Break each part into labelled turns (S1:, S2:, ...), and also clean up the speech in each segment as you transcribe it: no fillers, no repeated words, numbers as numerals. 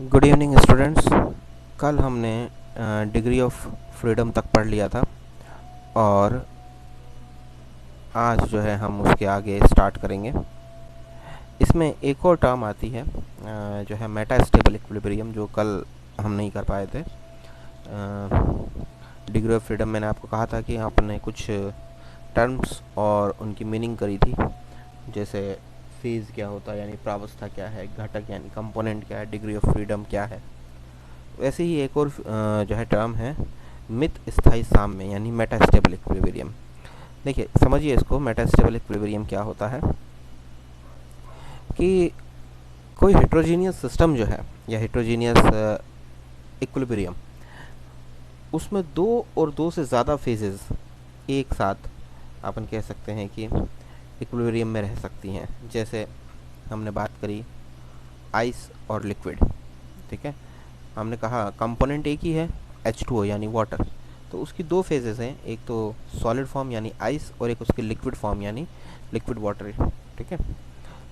S1: Good evening students. कल हमने degree of freedom तक पढ़ लिया था और आज जो है हम उसके आगे स्टार्ट करेंगे। इसमें एक और टर्म आती है जो है मेटा स्टेबल इक्विलिब्रियम, जो कल हम नहीं कर पाए थे। डिग्री ऑफ फ्रीडम मैंने आपको कहा था कि आपने कुछ टर्म्स और उनकी मीनिंग करी थी, जैसे फेज़ क्या होता है यानी प्रावस्था क्या है, घटक यानी कंपोनेंट क्या है, डिग्री ऑफ फ्रीडम क्या है। वैसे ही एक और जो है टर्म है मित स्थायी साम्य यानी मेटास्टेबल इक्विलिब्रियम। देखिए समझिए इसको, मेटास्टेबल इक्विलिब्रियम क्या होता है कि कोई हेट्रोजीनियस सिस्टम जो है या हेट्रोजीनियस इक्विलिब्रियम, उसमें दो और दो से ज़्यादा फेजेस एक साथ अपन कह सकते हैं कि इक्विलिब्रियम में रह सकती हैं। जैसे हमने बात करी आइस और लिक्विड, ठीक है। हमने कहा कंपोनेंट एक ही है H2O यानी वाटर, तो उसकी दो फेजेस हैं, एक तो सॉलिड फॉर्म यानी आइस और एक उसकी लिक्विड फॉर्म यानी लिक्विड वाटर, ठीक है।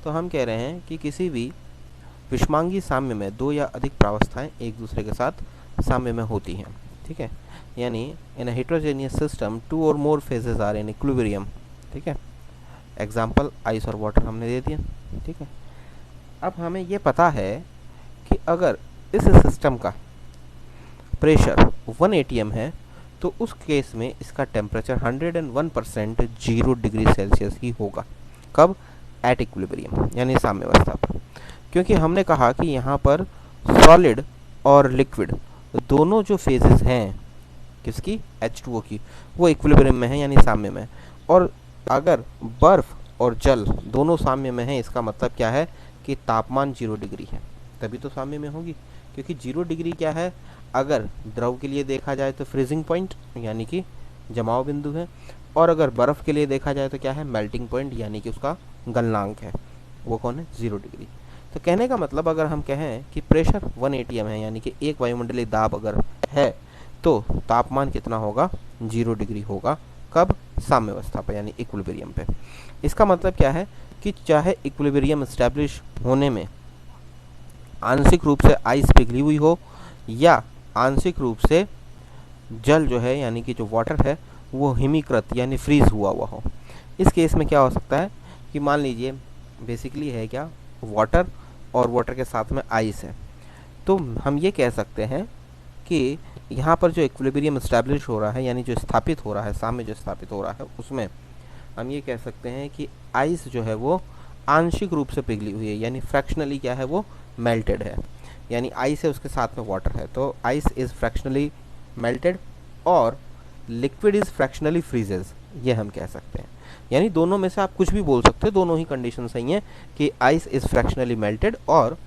S1: तो हम कह रहे हैं कि किसी भी विषमांगी साम्य में दो या अधिक प्रावस्थाएं एक दूसरे के साथ साम्य में होती हैं, ठीक है। यानी इन अ हेट्रोजेनियस सिस्टम टू और मोर फेजेस आर इन इक्विलिब्रियम, ठीक है। एग्जाम्पल आइस और वाटर हमने दे दिया, ठीक है। अब हमें ये पता है कि अगर इस सिस्टम का प्रेशर 1 atm है तो उस केस में इसका टेम्परेचर 101% 0 डिग्री सेल्सियस ही होगा। कब? एट इक्विलिब्रियम यानी साम्यावस्था पर, क्योंकि हमने कहा कि यहाँ पर सॉलिड और लिक्विड दोनों जो फेजेस हैं किसकी, H2O की, वो इक्विलिब्रियम में है यानी साम्य में। और अगर बर्फ़ और जल दोनों साम्य में है, इसका मतलब क्या है कि तापमान 0 डिग्री है, तभी तो साम्य में होगी। क्योंकि 0 डिग्री क्या है, अगर द्रव के लिए देखा जाए तो फ्रीजिंग पॉइंट यानी कि जमाव बिंदु है, और अगर बर्फ़ के लिए देखा जाए तो क्या है, मेल्टिंग पॉइंट यानी कि उसका गलनांक है। वो कौन है? 0 डिग्री। तो कहने का मतलब अगर हम कहें कि प्रेशर 1 atm है यानी कि एक वायुमंडलीय दाब अगर है तो तापमान कितना होगा? 0 डिग्री होगा। कब? साम्यावस्था पर यानी इक्विलिब्रियम पे। इसका मतलब क्या है कि चाहे इक्विलिब्रियम एस्टैब्लिश होने में आंशिक रूप से आइस पिघली हुई हो या आंशिक रूप से जल जो है यानी कि जो वाटर है वो हिमीकृत यानी फ्रीज हुआ हुआ हो, इस केस में क्या हो सकता है कि मान लीजिए बेसिकली है क्या, वाटर और वाटर के साथ में आइस है, तो हम ये कह सकते हैं कि यहाँ पर जो इक्विलिब्रियम एस्टैब्लिश हो रहा है यानी जो स्थापित हो रहा है, साम्य जो स्थापित हो रहा है, उसमें हम ये कह सकते हैं कि आइस जो है वो आंशिक रूप से पिघली हुई है यानी फ्रैक्शनली क्या है, वो मेल्टेड है। यानी आइस है उसके साथ में वाटर है, तो आइस इज़ फ्रैक्शनली मेल्टेड और लिक्विड इज़ फ्रैक्शनली फ्रीजेज, ये हम कह सकते हैं। यानी दोनों में से आप कुछ भी बोल सकते हो, दोनों ही कंडीशन सही हैं कि आइस इज़ फ्रैक्शनली मेल्टेड और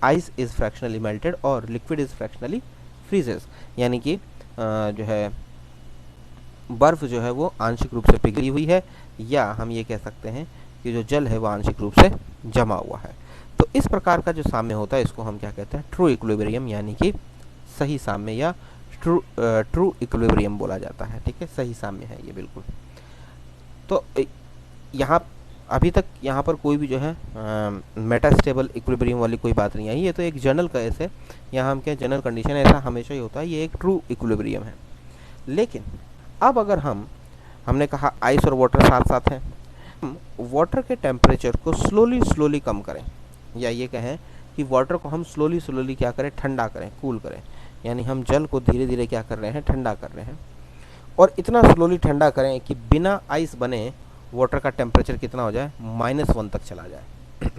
S1: आइस इज़ फ्रैक्शनली मेल्टेड और लिक्विड इज़ फ्रैक्शनली फ्रीजेज, यानी कि जो है बर्फ़ जो है वो आंशिक रूप से पिघली हुई है, या हम ये कह सकते हैं कि जो जल है वो आंशिक रूप से जमा हुआ है। तो इस प्रकार का जो साम्य होता है इसको हम क्या कहते हैं? ट्रू इक्विलिब्रियम यानी कि सही साम्य या ट्रू इक्विलिब्रियम बोला जाता है, ठीक है। सही साम्य है ये बिल्कुल। तो यहाँ अभी तक यहाँ पर कोई भी जो है मेटास्टेबल इक्विलिब्रियम वाली कोई बात नहीं आई, ये तो एक जनरल केस है, यहाँ हम क्या जनरल कंडीशन, ऐसा हमेशा ही होता है, ये एक ट्रू इक्विलिब्रियम है। लेकिन अब अगर हमने कहा आइस और वाटर साथ साथ हैं, हम वाटर के टेम्परेचर को स्लोली कम करें, या ये कहें कि वाटर को हम स्लोली क्या करें, ठंडा करें, कूल करें, यानी हम जल को धीरे धीरे क्या कर रहे हैं, ठंडा कर रहे हैं। और इतना स्लोली ठंडा करें कि बिना आइस बने वाटर का टेम्परेचर कितना हो जाए, -1 तक चला जाए।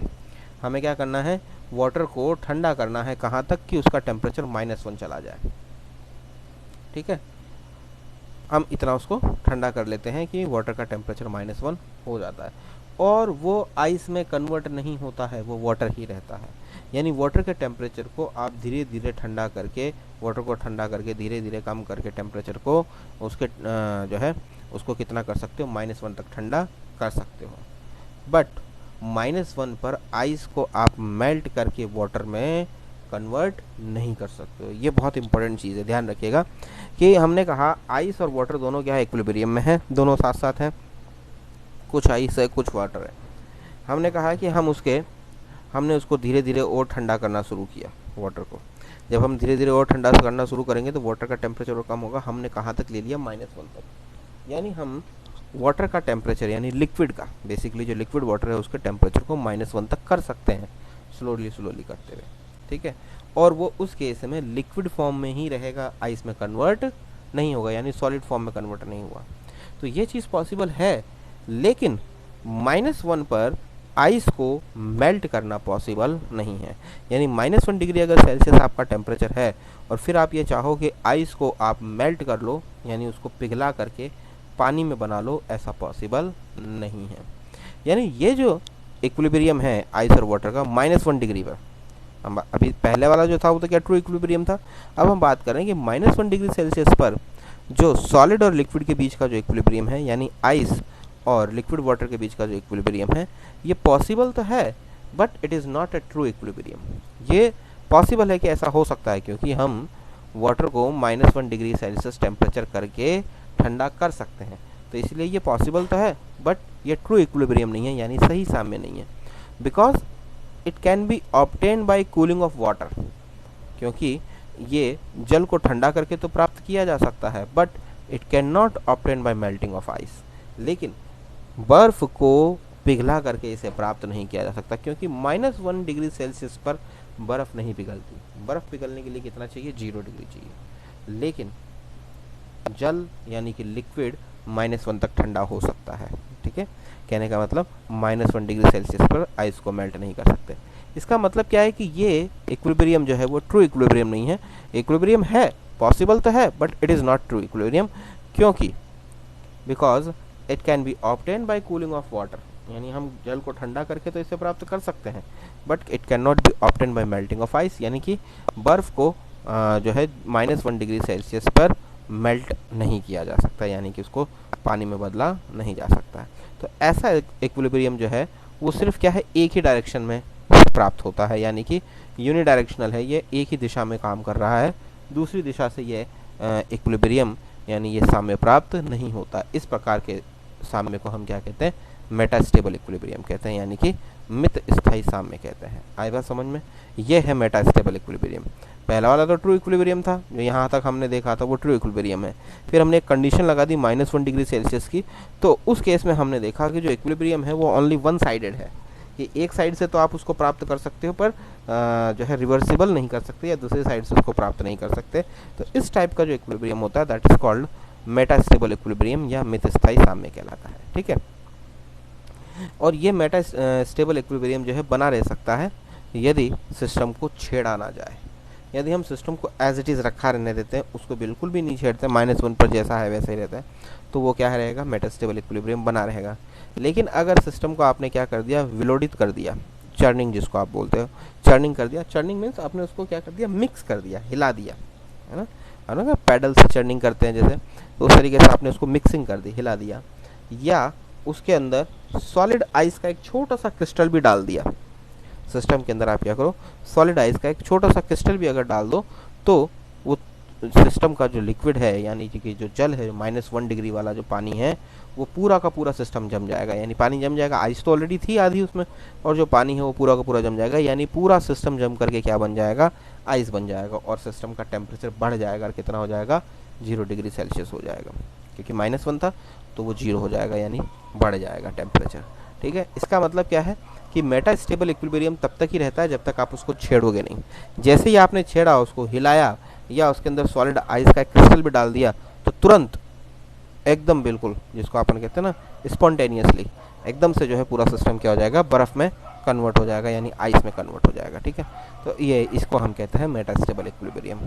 S1: हमें क्या करना है, वाटर को ठंडा करना है, कहाँ तक कि उसका टेम्परेचर -1 चला जाए, ठीक है। हम इतना उसको ठंडा कर लेते हैं कि वाटर का टेम्परेचर -1 हो जाता है, और वो आइस में कन्वर्ट नहीं होता है, वो वाटर ही रहता है। यानी वाटर के टेम्परेचर को आप धीरे धीरे ठंडा करके, वाटर को ठंडा करके धीरे धीरे कम करके टेम्परेचर को उसके जो है उसको कितना कर सकते हो, -1 तक ठंडा कर सकते हो। बट -1 पर आइस को आप मेल्ट करके वाटर में कन्वर्ट नहीं कर सकते हो। ये बहुत इंपॉर्टेंट चीज़ है, ध्यान रखिएगा कि हमने कहा आइस और वाटर दोनों क्या है, इक्विलिब्रियम में है, दोनों साथ साथ हैं, कुछ आइस है कुछ वाटर है। हमने कहा कि हम उसके हमने उसको धीरे धीरे और ठंडा करना शुरू किया वाटर को। जब हम धीरे धीरे और ठंडा करना शुरू करेंगे तो वाटर का टेम्परेचर और कम होगा। हमने कहाँ तक ले लिया, -1 तक, यानी हम वाटर का टेम्परेचर यानी लिक्विड का, बेसिकली जो लिक्विड वाटर है उसके टेम्परेचर को -1 तक कर सकते हैं स्लोली करते हुए, ठीक है। और वो उस केस में लिक्विड फॉर्म में ही रहेगा, आइस में कन्वर्ट नहीं होगा, यानी सॉलिड फॉर्म में कन्वर्ट नहीं हुआ। तो ये चीज़ पॉसिबल है, लेकिन -1 पर आइस को मेल्ट करना पॉसिबल नहीं है। यानी -1 डिग्री अगर सेल्सियस आपका टेम्परेचर है और फिर आप ये चाहो कि आइस को आप मेल्ट कर लो, यानी उसको पिघला करके पानी में बना लो, ऐसा पॉसिबल नहीं है। यानी ये जो इक्विलिब्रियम है आइस और वाटर का -1 डिग्री पर, हम अभी पहले वाला जो था वो तो क्या ट्रू इक्विलिब्रियम था। अब हम बात करें कि -1 डिग्री सेल्सियस पर जो सॉलिड और लिक्विड के बीच का जो इक्विलिब्रियम है, यानी आइस और लिक्विड वाटर के बीच का जो इक्विलिब्रियम है, ये पॉसिबल तो है but it is not a true equilibrium. ये पॉसिबल है कि ऐसा हो सकता है क्योंकि हम वाटर को -1 डिग्री सेल्सियस टेम्परेचर करके ठंडा कर सकते हैं, तो इसलिए ये पॉसिबल तो है बट ये ट्रू इक्विलिब्रियम नहीं है, यानी सही साम्य नहीं है। Because it can be obtain by cooling of water, क्योंकि ये जल को ठंडा करके तो प्राप्त किया जा सकता है but it can not obtain bye melting of ice. लेकिन बर्फ को पिघला करके इसे प्राप्त नहीं किया जा सकता, क्योंकि -1 डिग्री सेल्सियस पर बर्फ़ नहीं पिघलती। बर्फ़ पिघलने के लिए कितना चाहिए, 0 डिग्री चाहिए। लेकिन जल यानी कि लिक्विड -1 तक ठंडा हो सकता है, ठीक है। कहने का मतलब -1 डिग्री सेल्सियस पर आइस को मेल्ट नहीं कर सकते। इसका मतलब क्या है कि ये इक्विलिब्रियम जो है वो ट्रू इक्विलिब्रियम नहीं है। इक्विलिब्रियम है, पॉसिबल तो है but it is not true equilibrium, क्योंकि because it can be obtain by cooling of water, यानी हम जल को ठंडा करके तो इसे प्राप्त कर सकते हैं but it can not be obtain bye melting of ice, यानी कि बर्फ़ को जो है -1 डिग्री सेल्सियस पर मेल्ट नहीं किया जा सकता, यानी कि उसको पानी में बदला नहीं जा सकता है। तो ऐसा इक्विलिब्रियम जो है वो सिर्फ क्या है, एक ही डायरेक्शन में प्राप्त होता है, यानी कि यूनिडायरेक्शनल है, ये एक ही दिशा में काम कर रहा है, दूसरी दिशा से ये इक्विलिब्रियम यानी ये साम्य प्राप्त नहीं होता। इस प्रकार के साम्य को हम क्या कहते हैं, मेटास्टेबल इक्विलिब्रियम कहते हैं, यानी कि मित स्थायी साम्य कहते हैं। आई बात समझ में, ये है मेटास्टेबल इक्विलिब्रियम। पहला वाला तो ट्रू इक्विलिब्रियम था, जो यहाँ तक हमने देखा था वो ट्रू इक्विलिब्रियम है। फिर हमने एक कंडीशन लगा दी -1 डिग्री सेल्सियस की, तो उस केस में हमने देखा कि जो इक्विलिब्रियम है वो ओनली वन साइडेड है, कि एक साइड से तो आप उसको प्राप्त कर सकते हो पर जो है रिवर्सिबल नहीं कर सकते, या दूसरी साइड से उसको प्राप्त नहीं कर सकते। तो इस टाइप का जो इक्विलिब्रियम होता है that is called metastable equilibrium या मित स्थायी साम्य कहलाता है, ठीक है। और ये मेटास्टेबल इक्विलिब्रियम जो है बना रह सकता है यदि सिस्टम को छेड़ा ना जाए। यदि हम सिस्टम को एज इट इज़ रखा रहने देते हैं, उसको बिल्कुल भी नहीं छेड़ते, -1 पर जैसा है वैसा ही रहता है, तो वो क्या रहेगा, मेटास्टेबल इक्विलिब्रियम बना रहेगा। लेकिन अगर सिस्टम को आपने क्या कर दिया, विलोडित कर दिया, चर्निंग जिसको आप बोलते हो, चर्निंग कर दिया। चर्निंग मीन्स आपने उसको क्या कर दिया, मिक्स कर दिया, हिला दिया, है ना, पैडल से चर्निंग करते हैं जैसे, तो उस तरीके से आपने उसको मिक्सिंग कर दी, हिला दिया, या उसके अंदर सॉलिड आइस का एक छोटा सा क्रिस्टल भी डाल दिया। सिस्टम के अंदर आप क्या करो, सॉलिड आइस का एक छोटा सा क्रिस्टल भी अगर डाल दो तो वो सिस्टम का जो लिक्विड है यानी कि जो जल है, -1 डिग्री वाला जो पानी है, वो पूरा का पूरा सिस्टम जम जाएगा। यानी पानी जम जाएगा, आइस तो ऑलरेडी थी आधी उसमें, और जो पानी है वो पूरा का पूरा जम जाएगा, यानी पूरा सिस्टम जम करके क्या बन जाएगा, आइस बन जाएगा, और सिस्टम का टेम्परेचर बढ़ जाएगा, और कितना हो जाएगा, 0 डिग्री सेल्सियस हो जाएगा, क्योंकि -1 था तो वो 0 हो जाएगा, यानी बढ़ जाएगा टेम्परेचर, ठीक है। इसका मतलब क्या है कि मेटास्टेबल इक्विलिब्रियम तब तक ही रहता है जब तक आप उसको छेड़ोगे नहीं। जैसे ही आपने छेड़ा, उसको हिलाया, या उसके अंदर सॉलिड आइस का क्रिस्टल भी डाल दिया, तो तुरंत एकदम बिल्कुल, जिसको अपन कहते हैं ना, स्पॉन्टेनियसली एकदम से जो है पूरा सिस्टम क्या हो जाएगा, बर्फ़ में कन्वर्ट हो जाएगा, यानी आइस में कन्वर्ट हो जाएगा, ठीक है। तो ये इसको हम कहते हैं मेटास्टेबल इक्विलिब्रियम।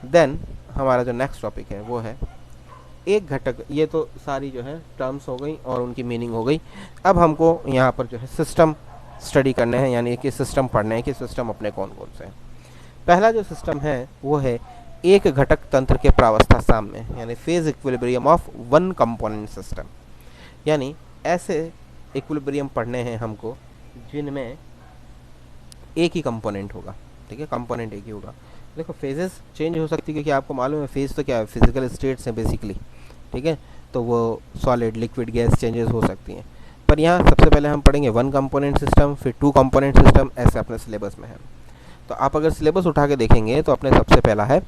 S1: देन हमारा जो नेक्स्ट टॉपिक है वो है एक घटक। ये तो सारी जो है टर्म्स हो गई और उनकी मीनिंग हो गई। अब हमको यहाँ पर जो है सिस्टम स्टडी करने हैं, यानी कि सिस्टम पढ़ने हैं कि सिस्टम अपने कौन कौन से हैं। पहला जो सिस्टम है वो है एक घटक तंत्र के प्रावस्था साम्य, यानी phase equilibrium of one component system. यानी ऐसे इक्विलिब्रियम पढ़ने हैं हमको जिनमें एक ही कंपोनेंट होगा, ठीक है, कंपोनेंट एक ही होगा। देखो फेजेस चेंज हो सकती है, क्योंकि आपको मालूम है फेज तो क्या है, फिजिकल स्टेट्स हैं बेसिकली, ठीक है। तो वो सॉलिड, लिक्विड, गैस चेंजेस हो सकती हैं, पर यहाँ सबसे पहले हम पढ़ेंगे वन कंपोनेंट सिस्टम, फिर टू कंपोनेंट सिस्टम, ऐसे अपने सिलेबस में है। तो आप अगर सिलेबस उठा के देखेंगे तो अपने सबसे पहला है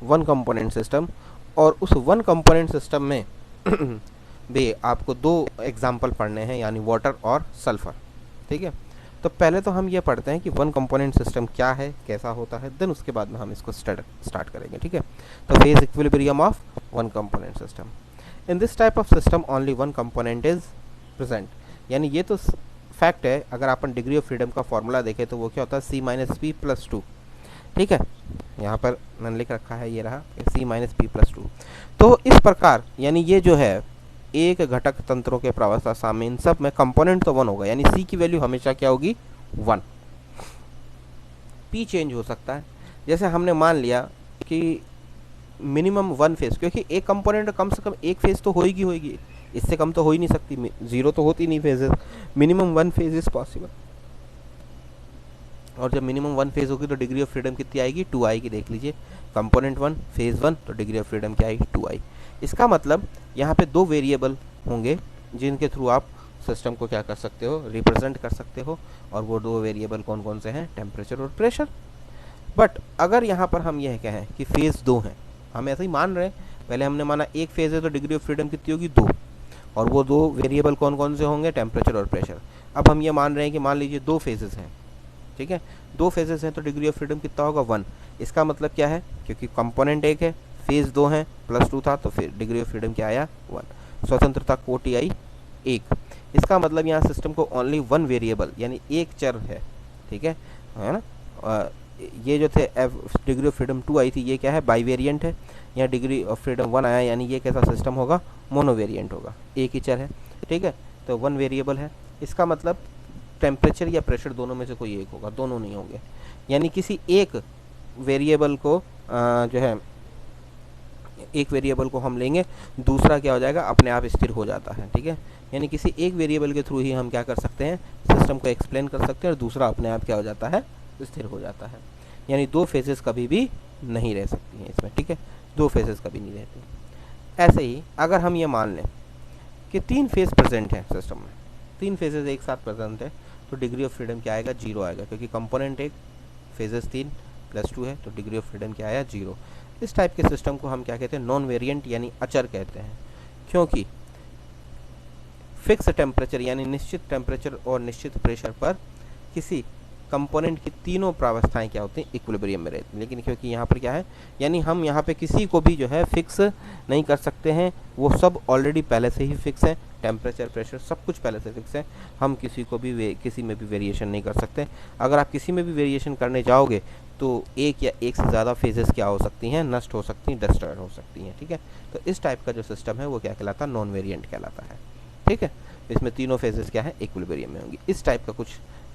S1: वन कंपोनेंट सिस्टम, और उस वन कंपोनेंट सिस्टम में भी आपको दो एग्जाम्पल पढ़ने हैं, यानी वाटर और सल्फर। ठीक है, तो पहले तो हम ये पढ़ते हैं कि वन कंपोनेंट सिस्टम क्या है, कैसा होता है, देन उसके बाद में हम इसको स्टार्ट करेंगे। ठीक है, तो phase equilibrium of one component system. In this type of system only one component is present, यानी ये तो फैक्ट है। अगर अपन डिग्री ऑफ फ्रीडम का फॉर्मूला देखें तो वो क्या होता है, सी माइनस पी प्लस टू। ठीक है, यहाँ पर मैंने लिख रखा है, ये रहा सी माइनस पी प्लस टू। तो इस प्रकार यानी ये जो है एक घटक तंत्रों के प्रावस्था साम्य, इन सब में कंपोनेंट तो वन होगा, यानी सी की वैल्यू हमेशा क्या होगी, वन। पी चेंज हो सकता है, जैसे हमने मान लिया कि मिनिमम वन फेज, क्योंकि एक कंपोनेंट कम से कम एक फेज तो होगी, इससे कम तो हो ही नहीं सकती, जीरो तो होती नहीं phases, minimum one phase is possible. और जब मिनिमम वन फेज होगी तो डिग्री ऑफ फ्रीडम कितनी आएगी, 2 आएगी। देख लीजिए, कंपोनेंट वन फेज वन, तो डिग्री ऑफ फ्रीडम क्या आएगी, 2 आई। इसका मतलब यहाँ पे दो वेरिएबल होंगे जिनके थ्रू आप सिस्टम को क्या कर सकते हो, रिप्रेजेंट कर सकते हो, और वो दो वेरिएबल कौन कौन से हैं, टेम्परेचर और प्रेशर। बट अगर यहाँ पर हम यह कहें कि फेज दो हैं, हम ऐसे ही मान रहे हैं, पहले हमने माना एक फेज है तो डिग्री ऑफ फ्रीडम कितनी होगी, 2, और वो दो वेरिएबल कौन कौन से होंगे, टेम्परेचर और प्रेशर। अब हम ये मान रहे हैं कि मान लीजिए दो फेजेस हैं, ठीक है, दो फेजेस हैं तो डिग्री ऑफ फ्रीडम कितना होगा, 1। इसका मतलब क्या है, क्योंकि कंपोनेंट एक है, फेज दो है, प्लस 2 था, तो फिर डिग्री ऑफ फ्रीडम क्या आया, 1। स्वतंत्रता कोटि आई 1। इसका मतलब यहाँ सिस्टम को ओनली वन वेरिएबल यानी एक चर है। ठीक है ना, ये जो थे डिग्री ऑफ फ्रीडम 2 आई थी, ये क्या है, बाई वेरियंट है। यहाँ डिग्री ऑफ फ्रीडम 1 आया, यानी ये कैसा सिस्टम होगा, मोनो वेरियंट होगा, एक ही चर है। ठीक है, तो वन वेरिएबल है, इसका मतलब टेम्परेचर या प्रेशर दोनों में से कोई एक होगा, दोनों नहीं होंगे। यानी किसी एक वेरिएबल को जो है, एक वेरिएबल को हम लेंगे, दूसरा क्या हो जाएगा, अपने आप स्थिर हो जाता है। ठीक है, यानी किसी एक वेरिएबल के थ्रू ही हम क्या कर सकते हैं, सिस्टम को एक्सप्लेन कर सकते हैं, और दूसरा अपने आप क्या हो जाता है, स्थिर हो जाता है। यानी दो फेजेस कभी भी नहीं रह सकती हैं इसमें। ठीक है, दो फेजेस कभी नहीं रहती। ऐसे ही अगर हम ये मान लें कि 3 फेज प्रेजेंट है सिस्टम में, 3 फेजेस एक साथ प्रेजेंट है, तो डिग्री ऑफ फ्रीडम क्या आएगा, 0 आएगा, क्योंकि कंपोनेंट एक, फेजेस 3 प्लस 2 है, तो डिग्री ऑफ फ्रीडम क्या आया, 0। इस टाइप के सिस्टम को हम क्या कहते हैं, नॉन वेरिएंट यानी अचर कहते हैं, क्योंकि फिक्स टेम्परेचर यानी निश्चित टेम्परेचर और निश्चित प्रेशर पर किसी कंपोनेंट की तीनों प्रावस्थाएं क्या होती हैं, इक्विलिब्रियम में रहती हैं। लेकिन क्योंकि यहाँ पर क्या है, यानी हम यहाँ पे किसी को भी जो है फिक्स नहीं कर सकते हैं, वो सब ऑलरेडी पहले से ही फिक्स है, टेम्परेचर प्रेशर सब कुछ पहले से फिक्स है, हम किसी को भी किसी में भी वेरिएशन नहीं कर सकते। अगर आप किसी में भी वेरिएशन करने जाओगे तो एक या एक से ज़्यादा फेजेस क्या हो सकती हैं, नष्ट हो सकती हैं, डिस्ट्रॉय हो सकती हैं। ठीक है, तो इस टाइप का जो सिस्टम है वो क्या कहलाता है, नॉन वेरिएंट कहलाता है। ठीक है, इसमें तीनों फेजेस क्या है, इक्विलिब्रियम में होंगी। इस टाइप का कुछ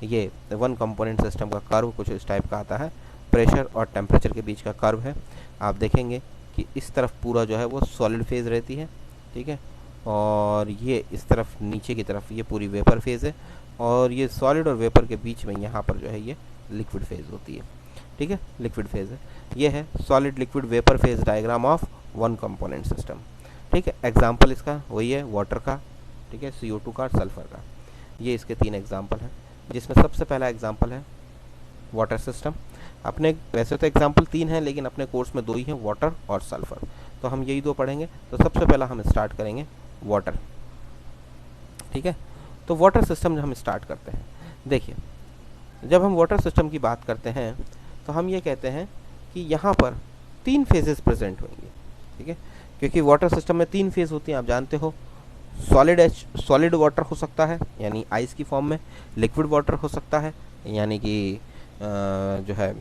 S1: ये वन कंपोनेंट सिस्टम का कर्व कुछ इस टाइप का आता है, प्रेशर और टेम्परेचर के बीच का कर्व है। आप देखेंगे कि इस तरफ पूरा जो है वो सॉलिड फेज रहती है। ठीक है, और ये इस तरफ नीचे की तरफ ये पूरी वेपर फेज है, और ये सॉलिड और वेपर के बीच में यहाँ पर जो है ये लिक्विड फेज होती है। ठीक है, लिक्विड फेज है, ये है solid liquid vapour phase diagram of one component system. ठीक है, एग्जाम्पल इसका वही है वाटर का, ठीक है, CO2 का, सल्फर का, ये इसके 3 एग्जाम्पल हैं, जिसमें सबसे पहला एग्जाम्पल है वाटर सिस्टम। अपने वैसे तो एग्जाम्पल 3 हैं, लेकिन अपने कोर्स में 2 ही हैं, वाटर और सल्फर, तो हम यही 2 पढ़ेंगे। तो सबसे पहला हम स्टार्ट करेंगे वाटर। ठीक है, तो वाटर सिस्टम हम स्टार्ट करते हैं। देखिए, जब हम वाटर सिस्टम की बात करते हैं तो हम ये कहते हैं कि यहाँ पर 3 फेजेस प्रेजेंट होंगे। ठीक है, क्योंकि वाटर सिस्टम में 3 फेज होती हैं, आप जानते हो। सॉलिड वाटर हो सकता है यानी आइस की फॉर्म में, लिक्विड वाटर हो सकता है यानी कि जो है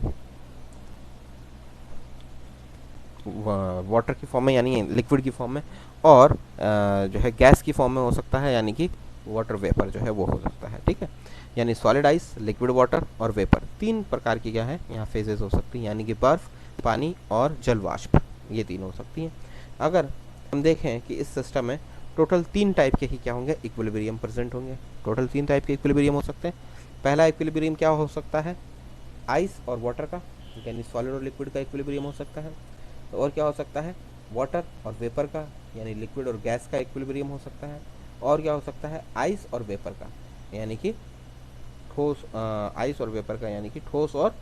S1: वाटर की फॉर्म में यानी लिक्विड की फॉर्म में, और जो है गैस की फॉर्म में हो सकता है यानी कि वाटर वेपर जो है वो हो सकता है। ठीक है, यानी सॉलिड आइस, लिक्विड वाटर और वेपर, 3 प्रकार की क्या है यहाँ फेजेस हो सकती हैं, यानी कि बर्फ, पानी और जल वाष्प, ये 3 हो सकती हैं। अगर हम देखें कि इस सिस्टम में टोटल 3 टाइप के ही क्या होंगे, इक्विलिब्रियम प्रेजेंट होंगे। टोटल 3 टाइप के इक्विलिब्रियम हो सकते हैं। पहला इक्विलिब्रियम क्या हो सकता है, आइस और वाटर का, यानी सॉलिड और लिक्विड का इक्विलिब्रियम हो सकता है। तो और क्या हो सकता है, वाटर और वेपर का, यानी लिक्विड और गैस का इक्विलिब्रियम हो सकता है। और क्या हो सकता है, आइस और वेपर का, यानी कि ठोस, आइस और वेपर का यानी कि ठोस और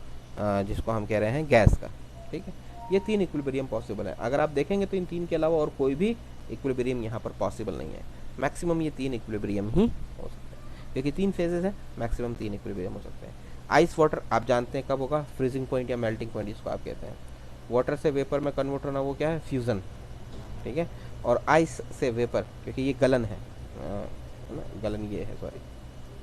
S1: जिसको हम कह रहे हैं गैस का। ठीक है, ये 3 इक्विलिब्रियम पॉसिबल है। अगर आप देखेंगे तो इन 3 के अलावा और कोई भी इक्विलिब्रियम यहाँ पर पॉसिबल नहीं है। मैक्सिमम ये 3 इक्विलिब्रियम ही हो सकते हैं, क्योंकि 3 फेजेस हैं, मैक्सिमम 3 इक्विलिब्रियम हो सकते हैं। आइस वाटर आप जानते हैं कब होगा, फ्रीजिंग पॉइंट या मेल्टिंग पॉइंट जिसको आप कहते हैं। वाटर से वेपर में कन्वर्ट होना वो क्या है, फ्यूज़न। ठीक है, और आइस से वेपर, क्योंकि ये गलन है ना, गलन ये है, सॉरी,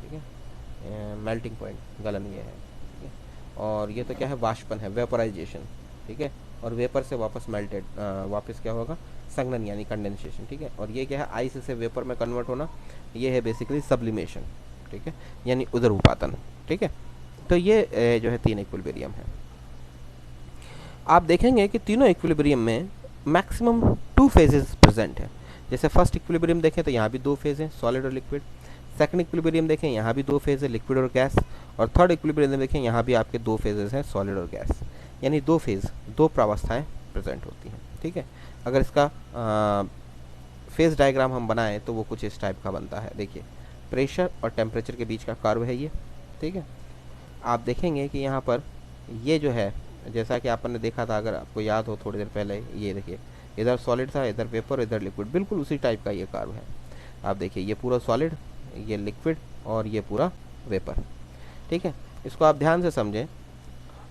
S1: ठीक है, मेल्टिंग पॉइंट गलन ये है, ठीक है। और ये तो क्या है, वाष्पन है, वेपराइजेशन। ठीक है, और वेपर से वापस मेल्टेड, वापस क्या होगा, संघनन यानी कंडेंसेशन। ठीक है, और ये क्या है, आइस से वेपर में कन्वर्ट होना, ये है बेसिकली सब्लिमेशन। ठीक है, यानी उदरउपातन। ठीक है, तो ये जो है 3 इक्विलिब्रियम है। आप देखेंगे कि तीनों इक्विलिब्रियम में मैक्सिमम 2 फेजेस प्रेजेंट है। जैसे फर्स्ट इक्विलिब्रियम देखें तो यहाँ भी 2 फेज हैं, सॉलिड और लिक्विड। सेकंड इक्विलिब्रियम देखें, यहाँ भी 2 फेज है, लिक्विड और गैस। और थर्ड इक्विलिब्रियम देखें, यहाँ भी आपके 2 फेजेस हैं, सॉलिड और गैस। यानी 2 फेज, 2 प्रावस्थाएं प्रेजेंट होती हैं। ठीक है, अगर इसका फेज डायग्राम हम बनाएं तो वो कुछ इस टाइप का बनता है। देखिए, प्रेशर और टेम्परेचर के बीच का कर्व है ये। ठीक है, आप देखेंगे कि यहाँ पर ये जो है, जैसा कि आपने देखा था, अगर आपको याद हो थोड़ी देर पहले, ये देखिए, इधर सॉलिड था, इधर वेपर, इधर लिक्विड, बिल्कुल उसी टाइप का ये कर्व है। आप देखिए, ये पूरा सॉलिड, ये लिक्विड और ये पूरा वेपर। ठीक है, इसको आप ध्यान से समझें।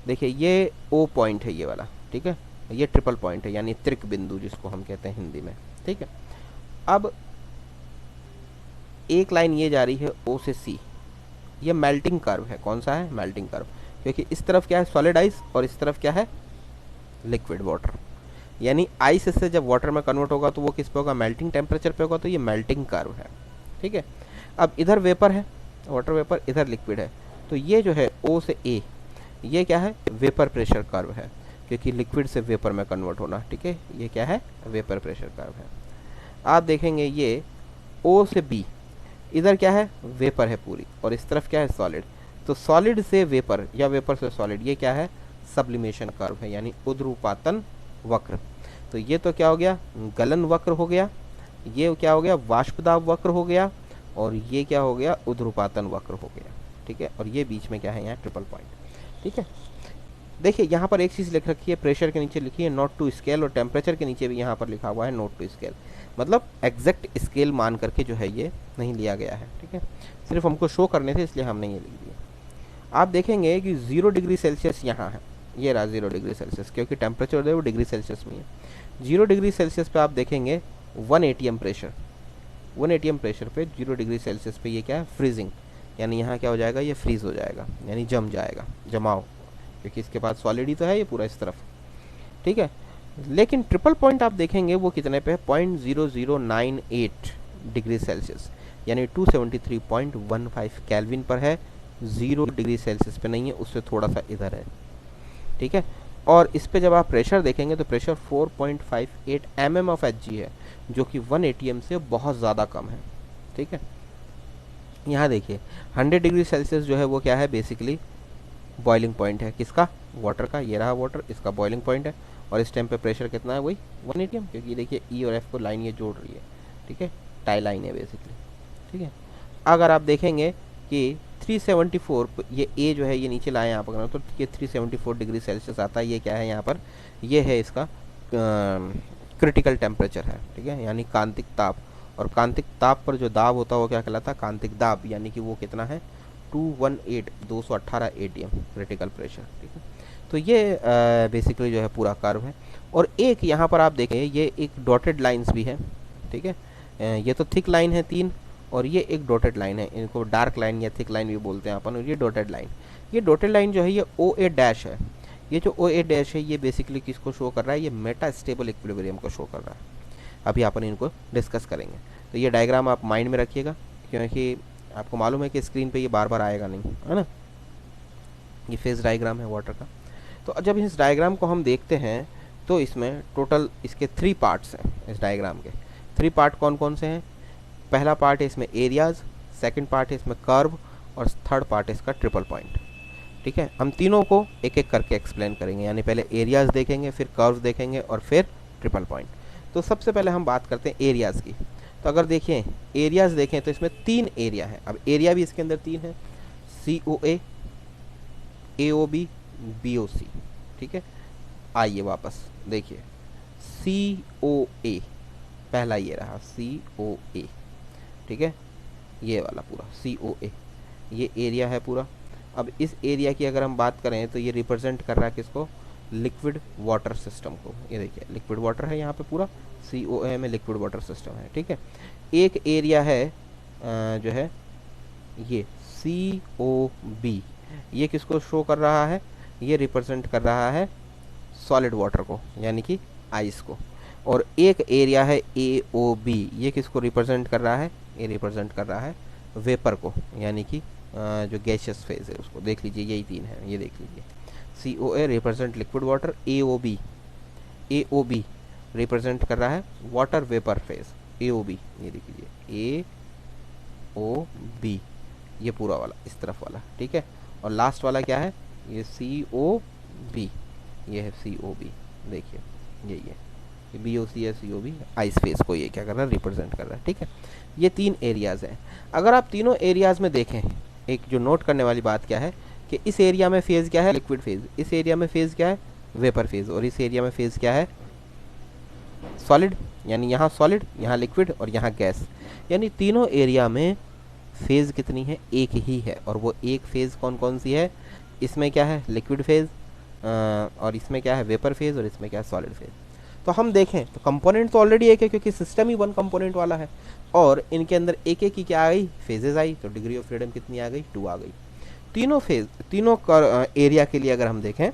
S1: देखिए, ये ओ पॉइंट है ये वाला। ठीक है, ये ट्रिपल पॉइंट है, यानी त्रिक बिंदु जिसको हम कहते हैं हिंदी में। ठीक है, अब एक लाइन ये जा रही है ओ से सी, ये मेल्टिंग कर्व है। कौन सा है, मेल्टिंग कर्व, क्योंकि इस तरफ क्या है, सॉलिड आइस, और इस तरफ क्या है, लिक्विड वाटर। यानी आइस से जब वाटर में कन्वर्ट होगा तो वो किस पे होगा, मेल्टिंग टेम्परेचर पे होगा, तो ये मेल्टिंग कर्व है। ठीक है, अब इधर वेपर है, वाटर वेपर, इधर लिक्विड है, तो ये जो है ओ से ए, ये क्या है, वेपर प्रेशर कर्व है, क्योंकि लिक्विड से वेपर में कन्वर्ट होना। ठीक है, ये क्या है, वेपर प्रेशर कर्व है। आप देखेंगे ये ओ से बी, इधर क्या है, वेपर है पूरी, और इस तरफ क्या है, सॉलिड। तो सॉलिड से वेपर या वेपर से सॉलिड, ये क्या है, सब्लिमेशन कर्व है, यानी उद्रूपातन वक्र। तो ये तो क्या हो गया, गलन वक्र हो गया, ये क्या हो गया, वाष्पदाब वक्र हो गया, और ये क्या हो गया, उद्रूपातन वक्र हो गया। ठीक है, और ये बीच में क्या है, यहाँ ट्रिपल पॉइंट। ठीक है, देखिए यहाँ पर एक चीज़ लिख रखी है, प्रेशर के नीचे लिखी है नॉट टू स्केल, और टेम्परेचर के नीचे भी यहाँ पर लिखा हुआ है नॉट टू स्केल। मतलब एग्जैक्ट स्केल मान करके जो है ये नहीं लिया गया है। ठीक है, सिर्फ हमको शो करने थे, इसलिए हमने ये लिख दिया। आप देखेंगे कि 0 डिग्री सेल्सियस यहाँ है, ये रहा 0 डिग्री सेल्सियस, क्योंकि टेम्परेचर जो है वो डिग्री सेल्सियस में है। 0 डिग्री सेल्सियस पे आप देखेंगे 1 एटीएम प्रेशर, 1 एटीएम प्रेशर पे 0 डिग्री सेल्सियस पे ये क्या है, फ्रीजिंग, यानी यहाँ क्या हो जाएगा, ये फ्रीज हो जाएगा, यानी जम जाएगा, जमाव, क्योंकि इसके पास सॉलिड ही तो है ये पूरा इस तरफ। ठीक है, लेकिन ट्रिपल पॉइंट आप देखेंगे वो कितने पे है, 0.0098 डिग्री सेल्सियस, यानी 273.15 केल्विन पर है, 0 डिग्री सेल्सियस पे नहीं है, उससे थोड़ा सा इधर है। ठीक है, और इस पे जब आप प्रेशर देखेंगे तो प्रेशर 4.58 mm ऑफ Hg है, जो कि 1 atm से बहुत ज़्यादा कम है। ठीक है, यहाँ देखिए 100 डिग्री सेल्सियस जो है वो क्या है, बेसिकली बॉइलिंग पॉइंट है, किसका, वाटर का। ये रहा वाटर, इसका बॉइलिंग पॉइंट है, और इस टाइम पे प्रेशर कितना है, वही 1 atm, क्योंकि देखिए ई और एफ को लाइन ये जोड़ रही है। ठीक है, टाई लाइन है बेसिकली। ठीक है, अगर आप देखेंगे कि 374, ये ए जो है ये नीचे लाए यहाँ पर, तो ये 374 डिग्री सेल्सियस आता है। ये क्या है यहाँ पर, ये है इसका क्रिटिकल टेम्परेचर है। ठीक है, यानी कांतिक ताप, और कांतिक ताप पर जो दाब होता है वो क्या कहलाता है, कांतिक दाब, यानी कि वो कितना है, 218 ATM क्रिटिकल प्रेशर। ठीक है, तो ये बेसिकली जो है पूरा कर्व है। और एक यहाँ पर आप देखें, ये एक डॉटेड लाइंस भी है। ठीक है, ये तो थिक लाइन है 3, और ये एक डॉटेड लाइन है, इनको डार्क लाइन या थिक लाइन भी बोलते हैं अपन। और ये डॉटेड लाइन, ये डॉटेड लाइन जो है ये OA डैश है। ये जो OA डैश है ये बेसिकली किसको शो कर रहा है, ये मेटा स्टेबल इक्विलिब्रियम को शो कर रहा है। अभी अपन इनको डिस्कस करेंगे। तो ये डायग्राम आप माइंड में रखिएगा, क्योंकि आपको मालूम है कि स्क्रीन पे ये बार बार आएगा नहीं, है ना। ये फेज डायग्राम है वाटर का। तो जब इस डायग्राम को हम देखते हैं तो इसमें टोटल इसके 3 पार्ट्स हैं। इस डायग्राम के 3 पार्ट कौन कौन से हैं, पहला पार्ट है इसमें एरियाज, सेकंड पार्ट है इसमें कर्व, और थर्ड पार्ट है इसका ट्रिपल पॉइंट। ठीक है, हम तीनों को एक एक करके एक्सप्लेन करेंगे, यानी पहले एरियाज देखेंगे, फिर कर्व देखेंगे, और फिर ट्रिपल पॉइंट। तो सबसे पहले हम बात करते हैं एरियाज़ की। तो अगर देखें एरियाज देखें तो इसमें 3 एरिया है। अब एरिया भी इसके अंदर 3 है, COA, AOB, BOC। ठीक है, आइए वापस देखिए, COA पहला ये रहा, COA। ठीक है, ये वाला पूरा COA, ये एरिया है पूरा। अब इस एरिया की अगर हम बात करें तो ये रिप्रेजेंट कर रहा है किसको, लिक्विड वाटर सिस्टम को। ये देखिए लिक्विड वाटर है यहाँ पे पूरा, COA में लिक्विड वाटर सिस्टम है। ठीक है, एक एरिया है जो है ये COB, ये किसको शो कर रहा है, ये रिप्रेजेंट कर रहा है सॉलिड वाटर को यानी कि आइस को। और एक एरिया है AOB, ये किसको रिप्रेजेंट कर रहा है, ये रिप्रेजेंट कर रहा है वेपर को यानी कि जो गैसियस फेज है उसको। देख लीजिए यही 3 है, ये देख लीजिए, COA represent liquid water, AOB represent कर रहा है वाटर वेपर फेज, AOB, ये देख लीजिए AOB, ये पूरा वाला इस तरफ वाला। ठीक है, और लास्ट वाला क्या है, ये COB, ये है COB, देखिए यही है, BOC या COB, आइस फेज को ये क्या कर रहा है, रिप्रेजेंट कर रहा है। ठीक है, ये 3 एरियाज हैं। अगर आप तीनों एरियाज में देखें, एक जो नोट करने वाली बात क्या है कि इस एरिया में फेज क्या है, लिक्विड फेज, इस एरिया में फेज क्या है, वेपर फेज, और इस एरिया में फेज क्या है, सॉलिड, यानी यहाँ सॉलिड, यहाँ लिक्विड और यहाँ गैस। यानी तीनों एरिया में फेज कितनी है, एक ही है। और वो एक फेज कौन कौन सी है, इसमें क्या है लिक्विड फेज, और इसमें क्या है वेपर फेज, और इसमें क्या है सॉलिड फेज। तो हम देखें तो कंपोनेंट तो ऑलरेडी एक है क्योंकि सिस्टम ही 1 कंपोनेंट वाला है, और इनके अंदर एक एक की क्या आ गई, फेजेज आई। तो डिग्री ऑफ फ्रीडम कितनी आ गई, 2 आ गई। तीनों फेज, तीनों एरिया के लिए अगर हम देखें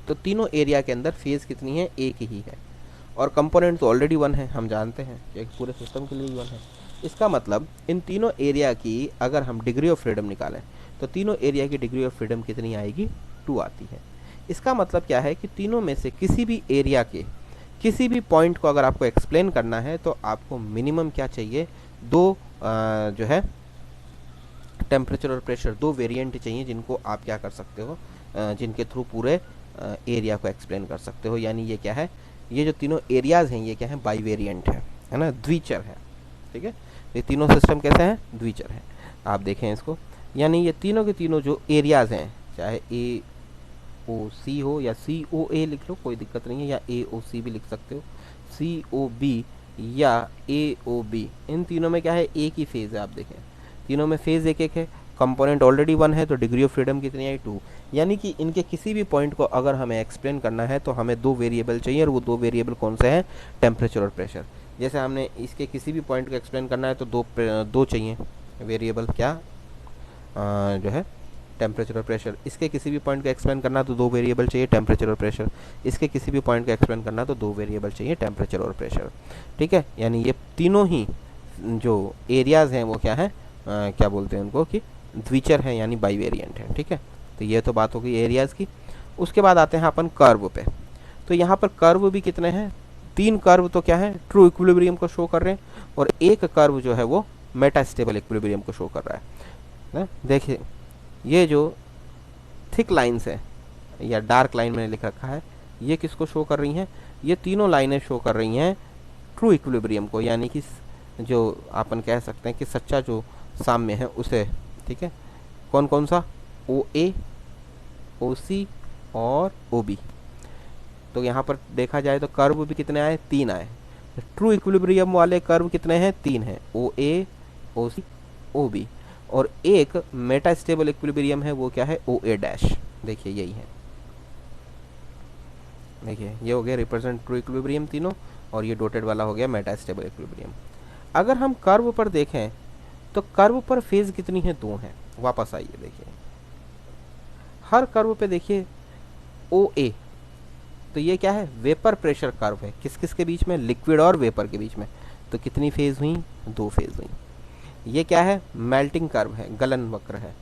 S1: तो तीनों एरिया के अंदर फेज कितनी है, एक ही है। और कंपोनेंट तो ऑलरेडी 1 है, हम जानते हैं कि पूरे सिस्टम के लिए 1 है। इसका मतलब इन तीनों एरिया की अगर हम डिग्री ऑफ फ्रीडम निकालें तो तीनों एरिया की डिग्री ऑफ फ्रीडम कितनी आएगी, 2 आती है। इसका मतलब क्या है कि तीनों में से किसी भी एरिया के किसी भी पॉइंट को अगर आपको एक्सप्लेन करना है तो आपको मिनिमम क्या चाहिए, 2 जो है टेम्परेचर और प्रेशर, 2 वेरिएंट चाहिए जिनको आप क्या कर सकते हो, जिनके थ्रू पूरे एरिया को एक्सप्लेन कर सकते हो। यानी ये क्या है, ये जो तीनों एरियाज हैं ये क्या है, बाई वेरियंट है ना, द्विचर है। ठीक है, ये तीनों सिस्टम कैसे हैं, द्विचर है। आप देखें इसको, यानी ये तीनों के तीनों जो एरियाज हैं, चाहे AOC हो या COA लिख लो, कोई दिक्कत नहीं है, या AOC भी लिख सकते हो, COB या AOB, इन तीनों में क्या है, एक ही फेज है। आप देखें तीनों में फेज एक एक है, कंपोनेंट ऑलरेडी 1 है, तो डिग्री ऑफ फ्रीडम कितनी आई, 2। यानी कि इनके किसी भी पॉइंट को अगर हमें एक्सप्लेन करना है तो हमें 2 वेरिएबल चाहिए, और वो 2 वेरिएबल कौन से हैं, टेम्परेचर और प्रेशर। जैसे हमने इसके किसी भी पॉइंट को एक्सप्लेन करना है तो दो चाहिए वेरिएबल, क्या जो है टेम्परेचर और प्रेशर। इसके किसी भी पॉइंट को एक्सप्लेन करना तो 2 वेरिएबल चाहिए, टेम्परेचर और प्रेशर। इसके किसी भी पॉइंट को एक्सप्लेन करना तो 2 वेरिएबल चाहिए, टेम्परेचर और प्रेशर। ठीक है, यानी ये तीनों ही जो एरियाज हैं वो क्या है, क्या बोलते हैं उनको, कि द्विचर है यानी बाई वेरिएंट है। ठीक है, तो ये तो बात हो गई एरियाज की। उसके बाद आते हैं अपन कर्व पे। तो यहाँ पर कर्व भी कितने हैं, 3 कर्व तो क्या है, ट्रू इक्विलिब्रियम को शो कर रहे हैं, और एक कर्व जो है वो मेटास्टेबल इक्विलिब्रियम को शो कर रहा है ना। देखिए ये जो थिक लाइन्स है या डार्क लाइन मैंने लिख रखा है, ये किसको शो कर रही हैं, ये तीनों लाइनें शो कर रही हैं ट्रू इक्विलिब्रियम को, यानी कि जो अपन कह सकते हैं कि सच्चा जो साम्य है उसे। ठीक है, कौन कौन सा, OA, OC और OB। तो यहाँ पर देखा जाए तो कर्व भी कितने आए, 3 आए। ट्रू इक्विलिब्रियम वाले कर्व कितने हैं, 3 हैं, OA, OC, OB। और एक मेटास्टेबल इक्विलिब्रियम है, वो क्या है, OA डैश। देखिए यही है, देखिए ये हो गया रिप्रेजेंट ट्रू इक्विलिब्रियम तीनों, और ये डॉटेड वाला हो गया मेटास्टेबल इक्विलिब्रियम। अगर हम कर्व पर देखें तो कर्व पर फेज कितनी है, 2 हैं। वापस आइए देखिए, हर कर्व पे देखिए OA, तो ये क्या है, वेपर प्रेशर कर्व है, किस किस के बीच में, लिक्विड और वेपर के बीच में। तो कितनी फेज हुई, 2 फेज हुई। ये क्या है, मेल्टिंग कर्व है, गलन वक्र है,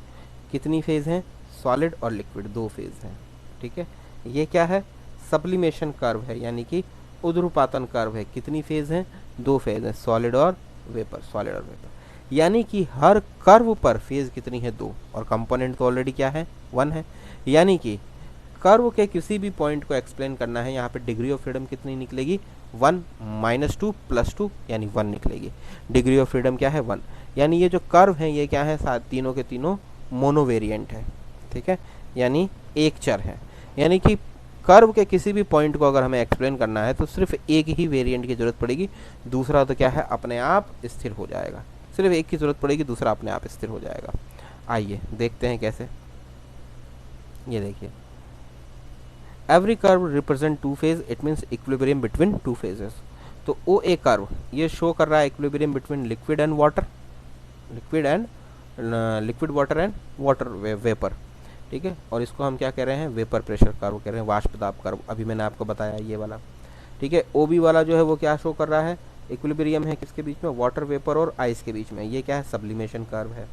S1: कितनी फेज हैं, सॉलिड और लिक्विड 2 फेज हैं। ठीक है, ये क्या है, सब्लिमेशन कर्व है, यानी कि उध्रुपातन कर्व है, कितनी फेज हैं, 2 फेज हैं, सॉलिड और वेपर, सॉलिड और वेपर। यानी कि हर कर्व पर फेज कितनी है, 2, और कंपोनेंट तो ऑलरेडी क्या है, 1 है। यानी कि कर्व के किसी भी पॉइंट को एक्सप्लेन करना है, यहाँ पे डिग्री ऑफ फ्रीडम कितनी निकलेगी 1 -2 +2 यानी 1 निकलेगी। डिग्री ऑफ फ्रीडम क्या है 1, यानी ये जो कर्व है ये क्या है, साथ तीनों के तीनों मोनोवेरिएंट है, ठीक है, यानी एक चर है। यानी कि कर्व के किसी भी पॉइंट को अगर हमें एक्सप्लेन करना है तो सिर्फ एक ही वेरिएंट की जरूरत पड़ेगी, दूसरा तो क्या है अपने आप स्थिर हो जाएगा। सिर्फ एक की जरूरत पड़ेगी, दूसरा अपने आप स्थिर हो जाएगा। आइए देखते हैं कैसे। ये देखिए, every curve represent two phase, it means equilibrium between two phases. तो ओ ए कर्व ये शो कर रहा है equilibrium between liquid and water, liquid water and water vapour, ठीक है। और इसको हम क्या कह रहे हैं, वेपर प्रेशर कर्व कह रहे हैं, वाष्प दाब कर्व, अभी मैंने आपको बताया ये वाला, ठीक है। ओ बी वाला जो है वो क्या शो कर रहा है, इक्विलिब्रियम है किसके बीच में, वाटर वेपर और आइस के बीच में, ये क्या है सब्लिमेशन कर्व है।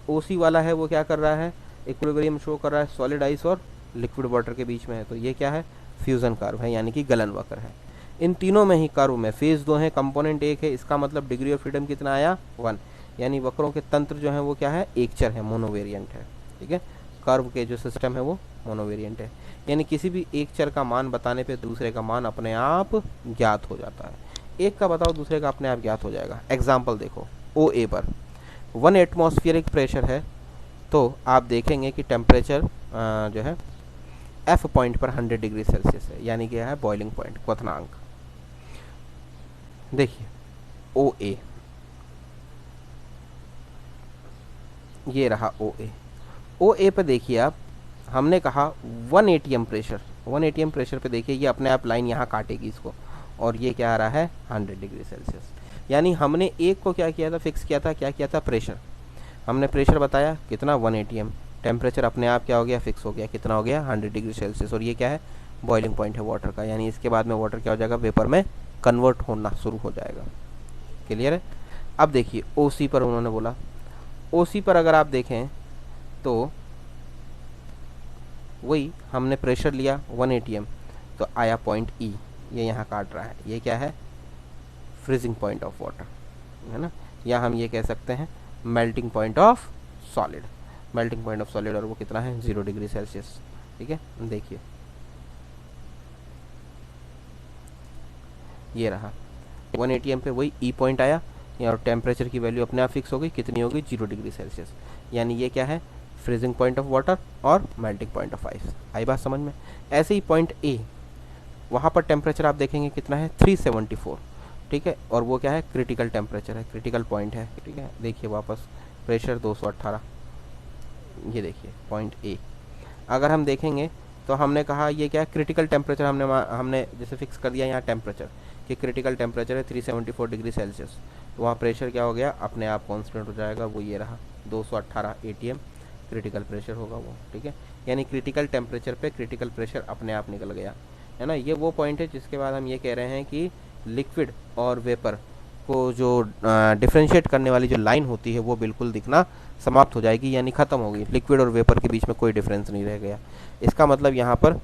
S1: ओ सी वाला है वो क्या कर रहा है, इक्विलिब्रियम शो कर रहा है सॉलिड आइस और लिक्विड वाटर के बीच में है, तो ये क्या है फ्यूजन कर्व है, यानी कि गलन वक्र है। इन तीनों में ही कर्व में फेज 2 है, कंपोनेंट 1 है, इसका मतलब डिग्री ऑफ फ्रीडम कितना आया 1, यानी वक्रों के तंत्र जो है वो क्या है, एक चर है, मोनोवेरिएंट है, ठीक है। कर्व के जो सिस्टम है वो मोनोवेरिएंट है, यानी किसी भी एक चर का मान बताने पे दूसरे का मान अपने आप ज्ञात हो जाता है। एक का बताओ दूसरे का अपने आप ज्ञात हो जाएगा। एग्जाम्पल देखो, ओ ए पर 1 एटमॉस्फेरिक प्रेशर है, तो आप देखेंगे कि टेम्परेचर जो है एफ पॉइंट पर 100 डिग्री सेल्सियस है, यानी कि है बॉइलिंग पॉइंट, क्वथनांक। देखिए ओ ए, ये रहा ओ ए। ओ ए पे देखिए आप, हमने कहा 1 एटीएम प्रेशर, 1 एटीएम प्रेशर पे देखिए ये अपने आप लाइन यहाँ काटेगी इसको, और ये क्या आ रहा है 100 डिग्री सेल्सियस। यानी हमने एक को क्या किया था, फिक्स किया था, क्या किया था प्रेशर, हमने प्रेशर बताया कितना 1 एटीएम, टेम्परेचर अपने आप क्या हो गया फिक्स हो गया, कितना हो गया 100 डिग्री सेल्सियस, और ये क्या है बॉइलिंग पॉइंट है वाटर का, यानी इसके बाद में वाटर क्या हो जाएगा, वेपर में कन्वर्ट होना शुरू हो जाएगा। क्लियर है। अब देखिए ओ सी पर उन्होंने बोला, ओ सी पर अगर आप देखें तो वही हमने प्रेशर लिया 1 एटीएम, तो आया पॉइंट ई, ये यहाँ काट रहा है, ये क्या है फ्रीजिंग पॉइंट ऑफ वाटर, है ना, या हम ये कह सकते हैं melting point of solid, melting point of solid, और वो कितना है 0 डिग्री सेल्सियस, ठीक है। देखिए ये रहा 1 एटीएम पे वही ई पॉइंट आया, और टेम्परेचर की वैल्यू अपने आप फिक्स हो गई, कितनी हो गई 0 डिग्री सेल्सियस, यानी ये क्या है फ्रीजिंग पॉइंट ऑफ वाटर और मेल्टिंग पॉइंट ऑफ आइस। आई बात समझ में। ऐसे ही पॉइंट ए, वहाँ पर टेम्परेचर आप देखेंगे कितना है 374, ठीक है, और वो क्या है क्रिटिकल टेम्परेचर है, क्रिटिकल पॉइंट है, ठीक है। देखिए वापस प्रेशर 218, ये देखिए पॉइंट ए। अगर हम देखेंगे तो हमने कहा ये क्या है क्रिटिकल टेम्परेचर, हमने जैसे फिक्स कर दिया यहाँ टेम्परेचर कि क्रिटिकल टेम्परेचर है 374 डिग्री सेल्सियस, तो वहाँ प्रेशर क्या हो गया अपने आप कांस्टेंट हो जाएगा, वो ये रहा 218 एटीएम क्रिटिकल प्रेशर होगा वो, ठीक है। यानी क्रिटिकल टेम्परेचर पे क्रिटिकल प्रेशर अपने आप निकल गया, है ना। ये वो पॉइंट है जिसके बाद हम ये कह रहे हैं कि लिक्विड और वेपर को जो डिफ्रेंशिएट करने वाली जो लाइन होती है वो बिल्कुल दिखना समाप्त हो जाएगी, यानी ख़त्म होगी, लिक्विड और वेपर के बीच में कोई डिफरेंस नहीं रह गया। इसका मतलब यहाँ पर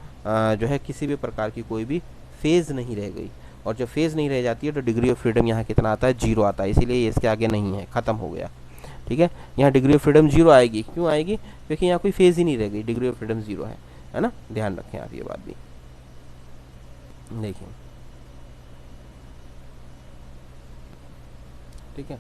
S1: जो है किसी भी प्रकार की कोई भी फेज़ नहीं रह गई, और जब फेज़ नहीं रह जाती है तो डिग्री ऑफ फ्रीडम यहाँ कितना आता है 0 आता है, इसीलिए ये इसके आगे नहीं है, ख़त्म हो गया, ठीक है। यहाँ डिग्री ऑफ फ्रीडम 0 आएगी, क्यों आएगी, क्योंकि यहाँ कोई फेज़ ही नहीं रह गई, डिग्री ऑफ फ्रीडम 0 है ना, ध्यान रखें आप ये बात भी। देखिए ठीक है,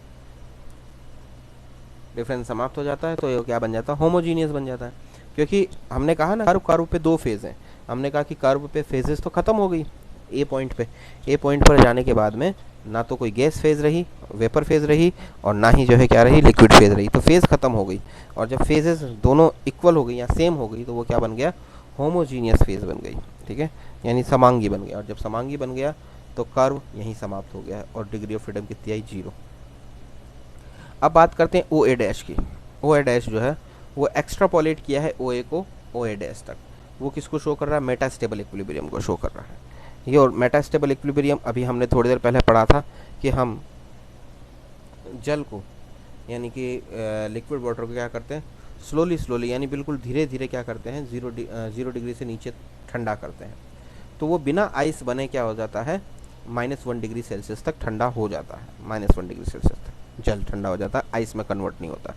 S1: डिफरेंस समाप्त हो जाता है, तो ये क्या बन जाता है होमोजीनियस बन जाता है, क्योंकि हमने कहा ना कर्व पे 2 फेज़ हैं, हमने कहा कि कर्व पे फेजेस तो ख़त्म हो गई ए पॉइंट पे, ए पॉइंट पर जाने के बाद में ना तो कोई गैस फेज़ रही, वेपर फेज़ रही, और ना ही जो है क्या रही लिक्विड फेज़ रही, तो फेज़ ख़त्म हो गई, और जब फेजेस दोनों इक्वल हो गई या सेम हो गई तो वो क्या बन गया होमोजीनियस फेज़ बन गई, ठीक है, यानी समांगी बन गया, और जब समांगी बन गया तो कर्व यहीं समाप्त हो गया और डिग्री ऑफ फ्रीडम कितनी आई 0। अब बात करते हैं ओ ए डैश की। ओ ए डैश जो है वो एक्स्ट्रापोलेट किया है ओ ए को ओ ए डैश तक, वो किसको शो कर रहा है मेटास्टेबल इक्विलिब्रियम को शो कर रहा है ये। और मेटास्टेबल इक्विलिब्रियम अभी हमने थोड़ी देर पहले पढ़ा था कि हम जल को यानी कि लिक्विड वाटर को क्या करते हैं स्लोली यानी बिल्कुल धीरे धीरे क्या करते हैं 0 डिग्री से नीचे ठंडा करते हैं, तो वो बिना आइस बने क्या हो जाता है -1 डिग्री सेल्सियस तक ठंडा हो जाता है, -1 डिग्री सेल्सियस तक जल ठंडा हो जाता है, आइस में कन्वर्ट नहीं होता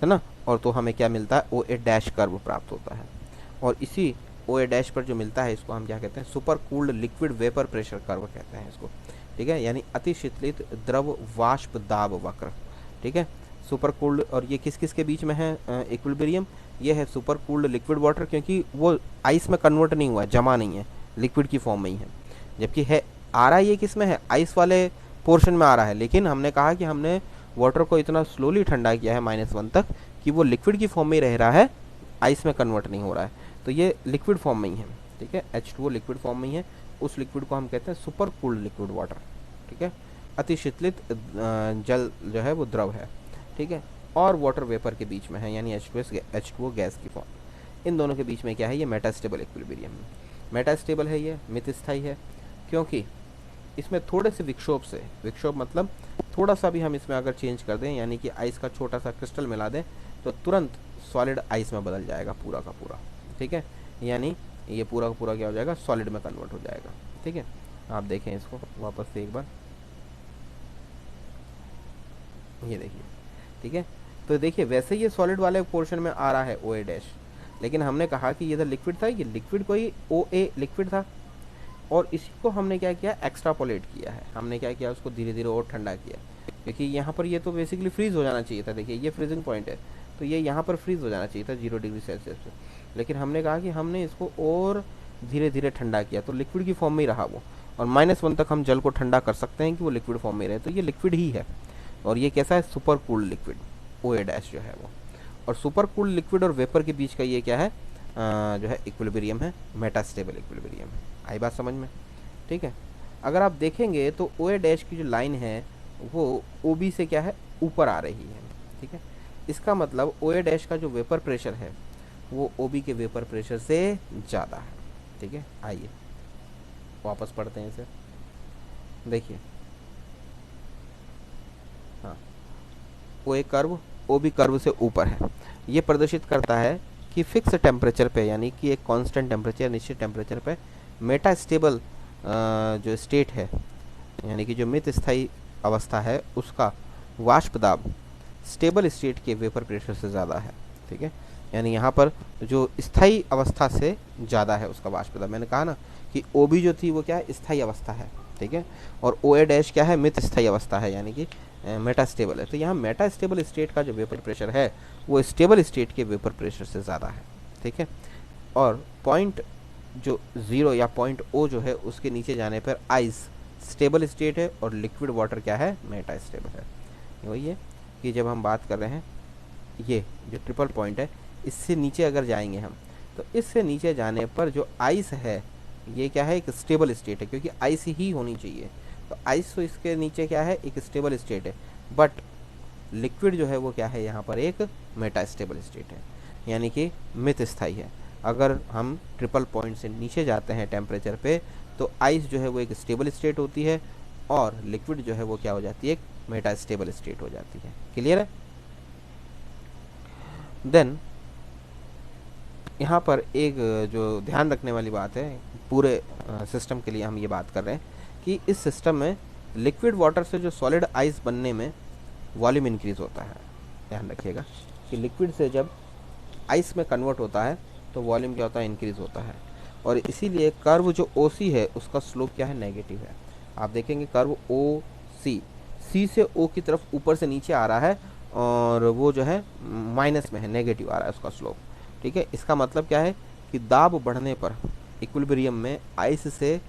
S1: है ना। और तो हमें क्या मिलता है ओ ए डैश कर्व प्राप्त होता है, और इसी ओ ए डैश पर जो मिलता है इसको हम क्या कहते हैं, super cooled liquid vapour pressure curve कहते हैं इसको, ठीक है, यानी अति शीतलित द्रव वाष्प दाब वक्र, ठीक है। सुपर कूल्ड, और ये किस किस के बीच में है इक्विलिब्रियम, ये है सुपर कूल्ड लिक्विड वाटर, क्योंकि वो आइस में कन्वर्ट नहीं हुआ है, जमा नहीं है, लिक्विड की फॉर्म में ही है, जबकि है आ रहा है ये किस में है, आइस वाले पोर्शन में आ रहा है, लेकिन हमने कहा कि हमने वाटर को इतना स्लोली ठंडा किया है -1 तक कि वो लिक्विड की फॉर्म में ही रह रहा है, आइस में कन्वर्ट नहीं हो रहा है, तो ये लिक्विड फॉर्म में ही है, ठीक है, H2O लिक्विड फॉर्म में ही है, उस लिक्विड को हम कहते हैं सुपर कूल्ड लिक्विड वाटर, ठीक है, अति शीतलित जल जो है वो द्रव है, ठीक है, और वाटर वेपर के बीच में है, यानी H2O गैस की फॉर्म, इन दोनों के बीच में क्या है, ये मेटास्टेबल इक्विलिब्रियम है। मेटास्टेबल है, ये मित स्थायी है, क्योंकि इसमें थोड़े से विक्षोभ से, विक्षोभ मतलब थोड़ा सा भी हम इसमें अगर चेंज कर दें, यानी कि आइस का छोटा सा क्रिस्टल मिला दें, तो तुरंत सॉलिड आइस में बदल जाएगा पूरा का पूरा, ठीक है, यानी ये पूरा का पूरा क्या हो जाएगा, सॉलिड में कन्वर्ट हो जाएगा, ठीक है। आप देखें इसको वापस से एक बार, ये देखिए, ठीक है, तो देखिए वैसे ये सॉलिड वाले पोर्शन में आ रहा है ओ ए डैश, लेकिन हमने कहा कि ये तो लिक्विड था, ये लिक्विड कोई ओ ए लिक्विड था, और इसी को हमने क्या किया, एक्स्ट्रापोलेट किया है, हमने क्या किया, उसको धीरे धीरे और ठंडा किया, क्योंकि यहाँ पर ये तो बेसिकली फ्रीज हो जाना चाहिए था, देखिए ये फ्रीजिंग पॉइंट है, तो ये यहाँ पर फ्रीज हो जाना चाहिए था 0 डिग्री सेल्सियस पे, लेकिन हमने कहा कि हमने इसको और धीरे धीरे ठंडा किया, तो लिक्विड की फॉर्म में ही रहा वो, और -1 तक हम जल को ठंडा कर सकते हैं कि वो लिक्विड फॉर्म में रहे, तो ये लिक्विड ही है, और ये कैसा है, सुपर कूल्ड लिक्विड, ओ ए डैश जो है वो, और सुपर कूल्ड लिक्विड और वेपर के बीच का ये क्या है, जो है इक्विलिब्रियम है, मेटास्टेबल इक्विलिब्रियम है। आई बात समझ में, ठीक है। अगर आप देखेंगे तो ओ ए डैश की जो लाइन है वो ओ बी से क्या है, ऊपर आ रही है, ठीक है, इसका मतलब ओ ए डैश का जो वेपर प्रेशर है वो ओ बी के वेपर प्रेशर से ज़्यादा है, ठीक है। आइए वापस पढ़ते हैं इसे, देखिए, हाँ, ओ ए कर्व ओ बी कर्व से ऊपर है, ये प्रदर्शित करता है कि फिक्स टेम्परेचर पे, यानी कि एक कांस्टेंट टेम्परेचर, निश्चित टेम्परेचर पे मेटा स्टेबल जो स्टेट है, यानी कि जो मित स्थायी अवस्था है, उसका वाष्प दाब स्टेबल स्टेट के वेपर प्रेशर से ज़्यादा है, ठीक है, यानी यहाँ पर जो स्थायी अवस्था से ज़्यादा है उसका वाष्प दाब, मैंने कहा ना कि ओ बी जो थी वो क्या है, स्थायी अवस्था है, ठीक है, और ओ ए डैश क्या है, मित स्थायी अवस्था है, यानी कि मेटास्टेबल है, तो यहाँ मेटास्टेबल स्टेट का जो वेपर प्रेशर है वो स्टेबल स्टेट के वेपर प्रेशर से ज़्यादा है, ठीक है, और पॉइंट जो 0 या पॉइंट ओ जो है उसके नीचे जाने पर आइस स्टेबल स्टेट है, और लिक्विड वाटर क्या है, मेटास्टेबल है। वही है कि जब हम बात कर रहे हैं, ये जो ट्रिपल पॉइंट है, इससे नीचे अगर जाएंगे हम, तो इससे नीचे जाने पर जो आइस है ये क्या है, एक स्टेबल स्टेट है, क्योंकि आइस ही होनी चाहिए, तो आइस तो इसके नीचे क्या है, एक स्टेबल स्टेट है, बट लिक्विड जो है वो क्या है, यहाँ पर एक मेटास्टेबल स्टेट है, यानी कि मित स्थायी है। अगर हम ट्रिपल पॉइंट से नीचे जाते हैं टेम्परेचर पे, तो आइस जो है वो एक स्टेबल स्टेट होती है, और लिक्विड जो है वो क्या हो जाती है, एक मेटास्टेबल स्टेट हो जाती है। क्लियर है। देन यहाँ पर एक जो ध्यान रखने वाली बात है, पूरे सिस्टम के लिए हम ये बात कर रहे हैं कि इस सिस्टम में लिक्विड वाटर से जो सॉलिड आइस बनने में वॉल्यूम इंक्रीज होता है। ध्यान रखिएगा कि लिक्विड से जब आइस में कन्वर्ट होता है तो वॉल्यूम क्या होता है, इंक्रीज होता है, और इसीलिए कर्व जो ओ सी है उसका स्लोप क्या है, नेगेटिव है। आप देखेंगे कर्व ओ सी से ओ की तरफ ऊपर से नीचे आ रहा है, और वो जो है माइनस में है, नेगेटिव आ रहा है उसका स्लोप, ठीक है। इसका मतलब क्या है कि दाब बढ़ने पर इक्विलिब्रियम में आइस से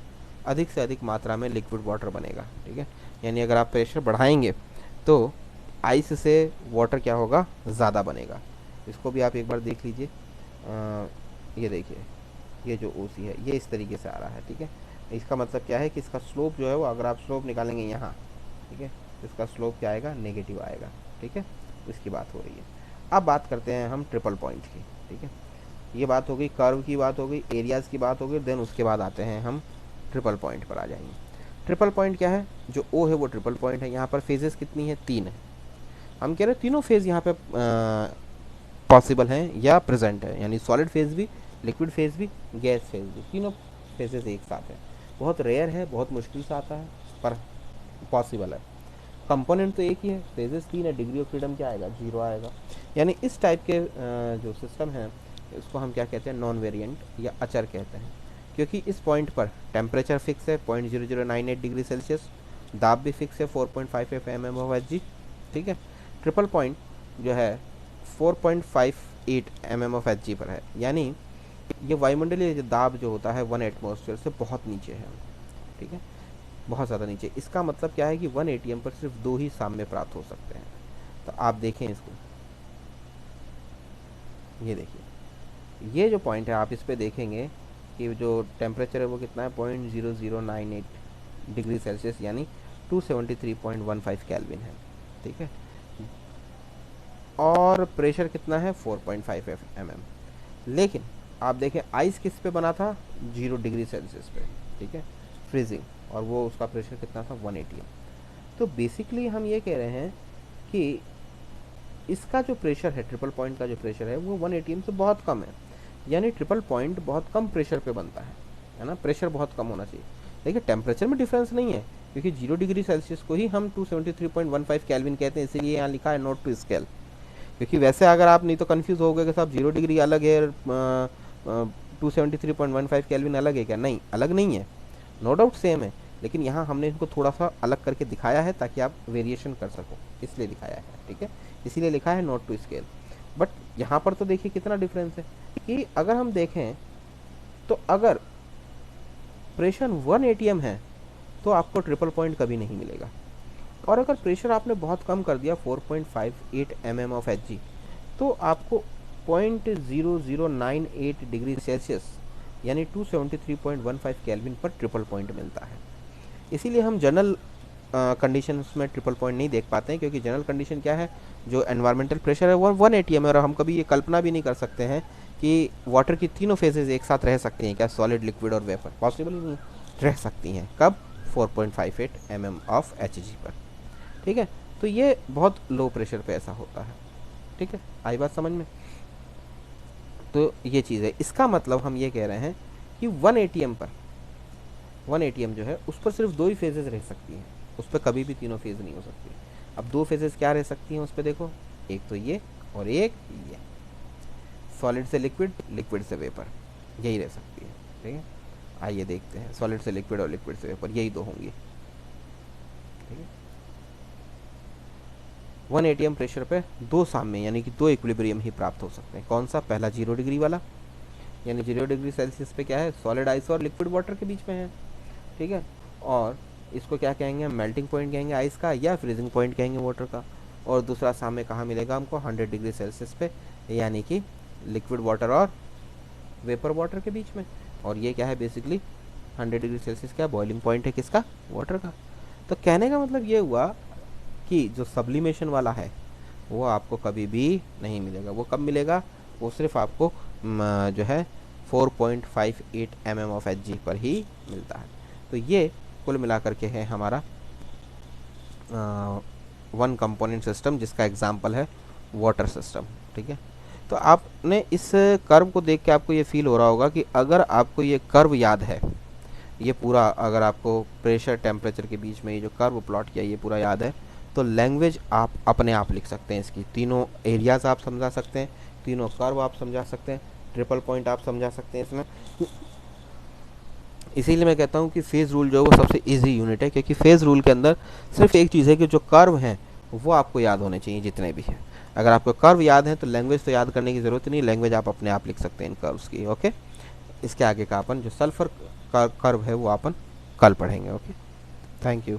S1: अधिक मात्रा में लिक्विड वाटर बनेगा, ठीक है, यानी अगर आप प्रेशर बढ़ाएंगे तो आइस से वाटर क्या होगा, ज़्यादा बनेगा। इसको भी आप एक बार देख लीजिए, ये देखिए, ये जो ओ सी है ये इस तरीके से आ रहा है, ठीक है। इसका मतलब क्या है कि इसका स्लोप जो है वो, अगर आप स्लोप निकालेंगे यहाँ, ठीक है, इसका स्लोप क्या आएगा, नेगेटिव आएगा, ठीक है, इसकी बात हो रही है। अब बात करते हैं हम ट्रिपल पॉइंट की, ठीक है, ये बात हो गई, कर्व की बात हो गई, एरियाज़ की बात हो गई, देन उसके बाद आते हैं हम ट्रिपल पॉइंट पर आ जाएंगे। ट्रिपल पॉइंट क्या है, जो ओ है वो ट्रिपल पॉइंट है। यहाँ पर फेजेस कितनी है, 3 है। हम कह रहे हैं तीनों फेज यहाँ पे पॉसिबल हैं या प्रेजेंट है, यानी सॉलिड फेज भी, लिक्विड फेज भी, गैस फेज भी, तीनों फेजेस एक साथ है। बहुत रेयर है, बहुत मुश्किल से आता है, पर पॉसिबल है। कंपोनेंट तो एक ही है, फेजेस 3 है, डिग्री ऑफ फ्रीडम क्या आएगा, 0 आएगा। यानी इस टाइप के जो सिस्टम है इसको हम क्या कहते हैं, नॉन वेरिएंट या अचर कहते हैं, क्योंकि इस पॉइंट पर टेम्परेचर फिक्स है 0.0098 डिग्री सेल्सियस, दाब भी फिक्स है 4.55 mm ऑफ Hg, ठीक है। ट्रिपल पॉइंट जो है 4.58 mm ऑफ Hg पर है, यानी ये वायुमंडलीय दाब जो होता है 1 एटमॉस्फेयर से बहुत नीचे है, ठीक है, बहुत ज़्यादा नीचे। इसका मतलब क्या है कि 1 ATM पर सिर्फ 2 ही साम्य प्राप्त हो सकते हैं। तो आप देखें इसको, ये देखिए, ये जो पॉइंट है आप इस पे देखेंगे कि जो टेम्परेचर है वो कितना है 0.0098 डिग्री सेल्सियस, यानी 273.15 केल्विन है, ठीक है। और प्रेशर कितना है 4.5 mm। लेकिन आप देखें आइस किस पे बना था, 0 डिग्री सेल्सियस पे, ठीक है, फ्रीजिंग, और वो उसका प्रेशर कितना था 1 ATM। तो बेसिकली हम ये कह रहे हैं कि इसका जो प्रेशर है, ट्रिपल पॉइंट का जो प्रेशर है वो 1 ATM से बहुत कम है, यानी ट्रिपल पॉइंट बहुत कम प्रेशर पे बनता है ना, प्रेशर बहुत कम होना चाहिए। देखिए टेम्परेचर में डिफरेंस नहीं है, क्योंकि 0 डिग्री सेल्सियस को ही हम 273.15 केल्विन कहते हैं, इसीलिए यहाँ लिखा है नोट टू स्केल। क्योंकि वैसे अगर आप नहीं तो कंफ्यूज हो गए कि साहब 0 डिग्री अलग है, 273.15 केल्विन अलग है क्या, नहीं, अलग नहीं है, नो डाउट सेम है, लेकिन यहाँ हमने इनको थोड़ा सा अलग करके दिखाया है ताकि आप वेरिएशन कर सको, इसलिए दिखाया है, ठीक है, इसीलिए लिखा है नोट टू स्केल। बट यहाँ पर तो देखिए कितना डिफरेंस है कि अगर हम देखें तो अगर प्रेशर 1 ATM है तो आपको ट्रिपल पॉइंट कभी नहीं मिलेगा, और अगर प्रेशर आपने बहुत कम कर दिया 4.58 mm ऑफ Hg, तो आपको 0.0098 डिग्री सेल्सियस यानी 273.15 केल्विन पर ट्रिपल पॉइंट मिलता है। इसीलिए हम जनरल कंडीशंस में ट्रिपल पॉइंट नहीं देख पाते हैं, क्योंकि जनरल कंडीशन क्या है, जो एनवायरमेंटल प्रेशर है वो 1 ATM है, और हम कभी ये कल्पना भी नहीं कर सकते हैं कि वाटर की तीनों फेजेज एक साथ रह सकती हैं क्या, सॉलिड, लिक्विड और वेपर, पॉसिबल ही नहीं रह सकती हैं, कब, 4.58 mm ऑफ Hg पर, ठीक है। तो ये बहुत लो प्रेशर पे ऐसा होता है, ठीक है, आई बात समझ में। तो ये चीज़ है, इसका मतलब हम ये कह रहे हैं कि 1 ATM पर, 1 ATM जो है उस पर सिर्फ 2 ही फेजेस रह सकती हैं, उस पर कभी भी तीनों फेज नहीं हो सकती। अब 2 फेजेस क्या रह सकती हैं उस पर, देखो, एक तो ये और एक ये, सॉलिड से लिक्विड, लिक्विड से वेपर, यही रह सकती है, ठीक है। आइए देखते हैं, सॉलिड से लिक्विड और लिक्विड से वेपर, यही 2 होंगी, ठीक है। 1 ATM प्रेशर पे 2 साम्य यानी कि 2 इक्विलिब्रियम ही प्राप्त हो सकते हैं। कौन सा, पहला 0 डिग्री वाला, यानी 0 डिग्री सेल्सियस पे क्या है, सॉलिड आइस और लिक्विड वाटर के बीच में है, ठीक है, और इसको क्या कहेंगे, मेल्टिंग पॉइंट कहेंगे आइस का, या फ्रीजिंग पॉइंट कहेंगे वाटर का। और दूसरा साम्य कहाँ मिलेगा हमको, 100 डिग्री सेल्सियस पे, यानी कि लिक्विड वाटर और वेपर वाटर के बीच में। और ये क्या है, बेसिकली 100 डिग्री सेल्सियस क्या, बॉइलिंग पॉइंट है किसका, वाटर का। तो कहने का मतलब ये हुआ कि जो सब्लिमेशन वाला है वो आपको कभी भी नहीं मिलेगा। वो कब मिलेगा, वो सिर्फ आपको जो है 4.58 mm ऑफ Hg पर ही मिलता है। तो ये कुल मिलाकर के है हमारा 1 कंपोनेंट सिस्टम, जिसका एग्जांपल है वाटर सिस्टम, ठीक है। तो आपने इस कर्व को देख के आपको ये फील हो रहा होगा कि अगर आपको ये कर्व याद है, ये पूरा, अगर आपको प्रेशर टेम्परेचर के बीच में ये जो कर्व प्लॉट किया ये पूरा याद है, तो लैंग्वेज आप अपने आप लिख सकते हैं इसकी, तीनों एरियाज आप समझा सकते हैं, तीनों कर्व आप समझा सकते हैं, ट्रिपल पॉइंट आप समझा सकते हैं इसमें। इसीलिए मैं कहता हूँ कि फेज़ रूल जो है वो सबसे इजी यूनिट है, क्योंकि फेज़ रूल के अंदर सिर्फ एक चीज़ है कि जो कर्व हैं वो आपको याद होने चाहिए जितने भी हैं। अगर आपको कर्व याद है तो लैंग्वेज तो याद करने की ज़रूरत नहीं, लैंग्वेज आप अपने आप लिख सकते हैं इन कर्व्स की, ओके। इसके आगे का अपन जो सल्फर कर्व है वो अपन कल पढ़ेंगे, ओके। Thank you.